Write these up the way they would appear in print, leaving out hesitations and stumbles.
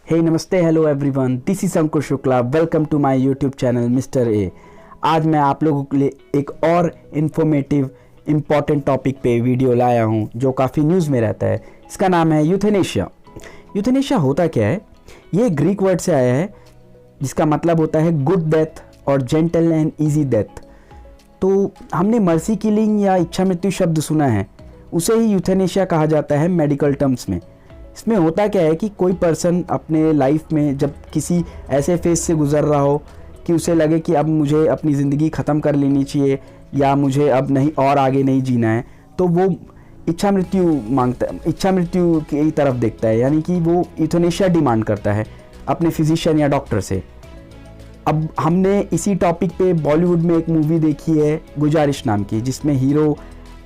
हे नमस्ते, hello everyone, this is Ankur Shukla. Welcome to my YouTube channel mister A. आज मैं आप लोगों के लिए एक और इन्फॉर्मेटिव इम्पॉर्टेंट टॉपिक पे वीडियो लाया हूँ जो काफ़ी न्यूज़ में रहता है। इसका नाम है यूथेनेशिया। यूथेनेशिया होता क्या है? ये ग्रीक वर्ड से आया है जिसका मतलब होता है गुड डेथ और जेंटल एंड ईजी डेथ। तो हमने मर्सी किलिंग या इच्छा मृत्यु शब्द सुना है, उसे ही यूथेनेशिया कहा जाता है मेडिकल टर्म्स में। इसमें होता क्या है कि कोई पर्सन अपने लाइफ में जब किसी ऐसे फेज से गुजर रहा हो कि उसे लगे कि अब मुझे अपनी ज़िंदगी ख़त्म कर लेनी चाहिए या मुझे अब नहीं और आगे नहीं जीना है, तो वो इच्छा मृत्यु मांगता है, इच्छा मृत्यु की तरफ देखता है, यानी कि वो यूथेनेशिया डिमांड करता है अपने फिजिशियन या डॉक्टर से। अब हमने इसी टॉपिक पे बॉलीवुड में एक मूवी देखी है गुजारिश नाम की, जिसमें हीरो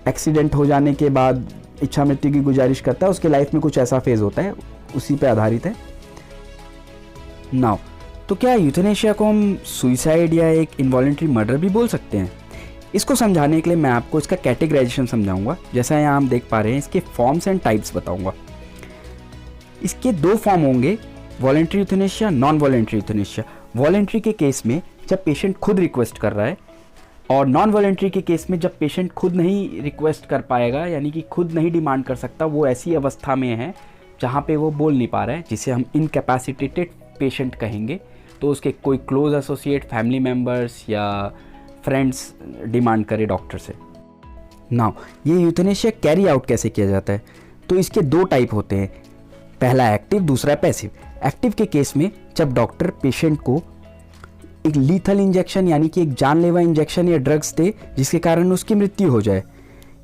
एक्सीडेंट हो जाने के बाद इच्छा मृत्यु की गुजारिश करता है। उसके लाइफ में कुछ ऐसा फेज होता है, उसी पे आधारित है। नाउ तो क्या यूथेनेशिया को हम सुइसाइड या एक इनवॉलंटरी मर्डर भी बोल सकते हैं? इसको समझाने के लिए मैं आपको इसका कैटेगराइजेशन समझाऊंगा। जैसा यहाँ हम देख पा रहे हैं, इसके फॉर्म्स एंड टाइप्स बताऊंगा। इसके दो फॉर्म होंगे, voluntary euthanasia, non voluntary euthanasia. Voluntary के केस में जब पेशेंट खुद रिक्वेस्ट कर रहा है, और नॉन वॉलंटरी के केस में जब पेशेंट खुद नहीं रिक्वेस्ट कर पाएगा, यानी कि खुद नहीं डिमांड कर सकता, वो ऐसी अवस्था में है जहाँ पे वो बोल नहीं पा रहा है, जिसे हम इनकैपेसिटेटेड पेशेंट कहेंगे। तो उसके कोई क्लोज एसोसिएट, फैमिली मेम्बर्स या फ्रेंड्स डिमांड करे डॉक्टर से। नाउ ये यूथेनेशिया कैरी आउट कैसे किया जाता है? तो इसके दो टाइप होते हैं, पहला एक्टिव, दूसरा पैसिव। एक्टिव के केस में जब डॉक्टर पेशेंट को एक लीथल इंजेक्शन यानी कि एक जानलेवा इंजेक्शन या ड्रग्स दे जिसके कारण उसकी मृत्यु हो जाए।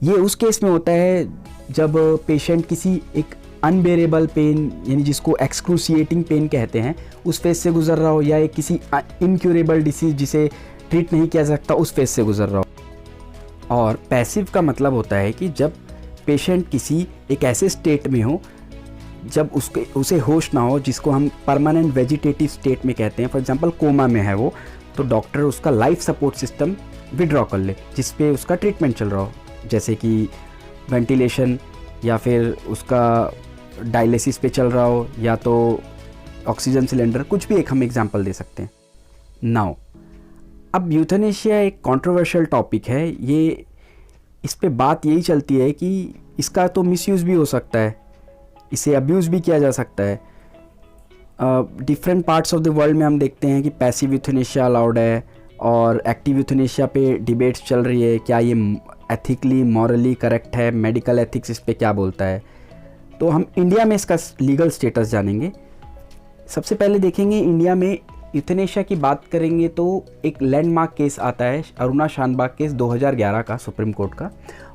ये उस केस में होता है जब पेशेंट किसी एक अनबेरेबल पेन, यानी जिसको एक्सक्रूसिएटिंग पेन कहते हैं, उस फेज से गुजर रहा हो, या एक किसी इनक्यूरेबल डिसीज जिसे ट्रीट नहीं किया सकता उस फेज से गुजर रहा हो। और पैसिव का मतलब होता है कि जब पेशेंट किसी एक ऐसे स्टेट में हो जब उसे होश ना हो, जिसको हम परमानेंट वेजिटेटिव स्टेट में कहते हैं। फॉर एग्जांपल कोमा में है वो, तो डॉक्टर उसका लाइफ सपोर्ट सिस्टम विड्रॉ कर ले जिस पे उसका ट्रीटमेंट चल रहा हो, जैसे कि वेंटिलेशन या फिर उसका डायलिसिस पे चल रहा हो या तो ऑक्सीजन सिलेंडर, कुछ भी एक हम एग्जांपल दे सकते हैं। नाउ अब यूथेनेशिया एक कंट्रोवर्शियल टॉपिक है। ये इस पे बात यही चलती है कि इसका तो मिसयूज़ भी हो सकता है, इसे अब्यूज़ भी किया जा सकता है। Different parts of the world में हम देखते हैं कि पैसिव यूथेनेशिया अलाउड है और एक्टिव यूथेनेशिया पे डिबेट्स चल रही है, क्या ये एथिकली मॉरली करेक्ट है, मेडिकल एथिक्स इस पे क्या बोलता है। तो हम इंडिया में इसका लीगल स्टेटस जानेंगे। सबसे पहले देखेंगे इंडिया में यूथेनेशिया की बात करेंगे तो एक लैंडमार्क केस आता है, अरुणा शानबाग केस 2011 का सुप्रीम कोर्ट का,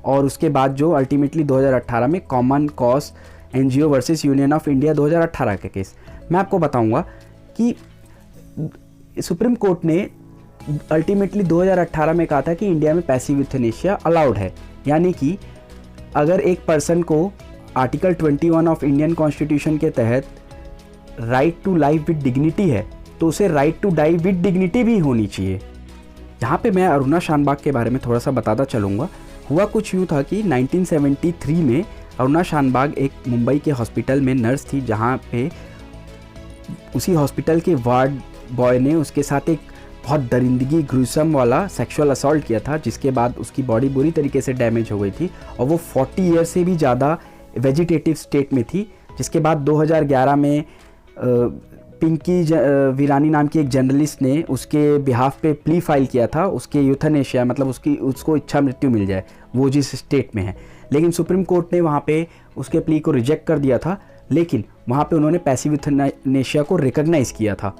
और उसके बाद जो अल्टीमेटली 2018 में common cause NGO versus union of India 2018 के केस। मैं आपको बताऊंगा कि सुप्रीम कोर्ट ने अल्टीमेटली 2018 में कहा था कि इंडिया में पैसिव यूथेनेशिया अलाउड है, यानी कि अगर एक पर्सन को आर्टिकल 21 ऑफ इंडियन कॉन्स्टिट्यूशन के तहत right to life with dignity है, तो उसे right to die with dignity भी होनी चाहिए। यहाँ पे मैं अरुणा शानबाग के बारे में थोड़ा सा बताता चलूँगा। हुआ कुछ यूँ था कि 1973 में अरुणा शानबाग एक मुंबई के हॉस्पिटल में नर्स थी, जहाँ पे उसी हॉस्पिटल के वार्ड बॉय ने उसके साथ एक बहुत दरिंदगी ग्रूसम वाला सेक्सुअल असॉल्ट किया था, जिसके बाद उसकी बॉडी बुरी तरीके से डैमेज हो गई थी और वो 40 ईयर से भी ज़्यादा वेजिटेटिव स्टेट में थी। जिसके बाद 2011 में पिंकी वीरानी नाम की एक जर्नलिस्ट ने उसके बिहाफ पे प्ली फाइल किया था, उसके यूथेनेशिया मतलब उसको इच्छा मृत्यु मिल जाए वो जिस स्टेट में है। लेकिन सुप्रीम कोर्ट ने वहाँ पे उसके प्ली को रिजेक्ट कर दिया था, लेकिन वहाँ पे उन्होंने पैसिव यूथेनेशिया को रिकॉग्नाइज़ किया था।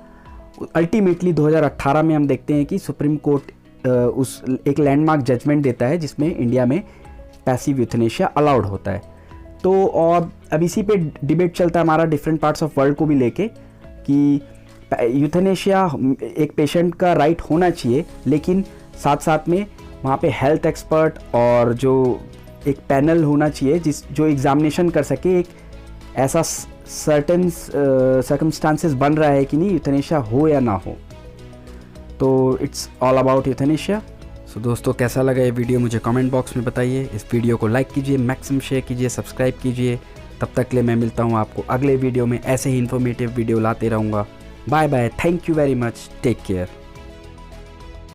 अल्टीमेटली 2018 में हम देखते हैं कि सुप्रीम कोर्ट उस एक लैंडमार्क जजमेंट देता है जिसमें इंडिया में पैसिव यूथेनेशिया अलाउड होता है। तो और अब इसी पे डिबेट चलता है हमारा डिफरेंट पार्ट्स ऑफ वर्ल्ड को भी लेके कि यूथेनेशिया एक पेशेंट का राइट होना चाहिए, लेकिन साथ साथ में वहाँ पे हेल्थ एक्सपर्ट और जो एक पैनल होना चाहिए जो एग्जामिनेशन कर सके, एक ऐसा सर्टेन सर्कमस्टांसेस बन रहा है कि नहीं यूथेनेशिया हो या ना हो। तो इट्स ऑल अबाउट यूथेनेशिया। सो दोस्तों, कैसा लगा ये वीडियो मुझे कमेंट बॉक्स में बताइए। इस वीडियो को लाइक कीजिए, मैक्सिमम शेयर कीजिए, सब्सक्राइब कीजिए तब तक के लिए मैं मिलता हूँ आपको अगले वीडियो में, ऐसे ही इन्फॉर्मेटिव वीडियो लाते रहूँगा। Bye bye, thank you very much, take care.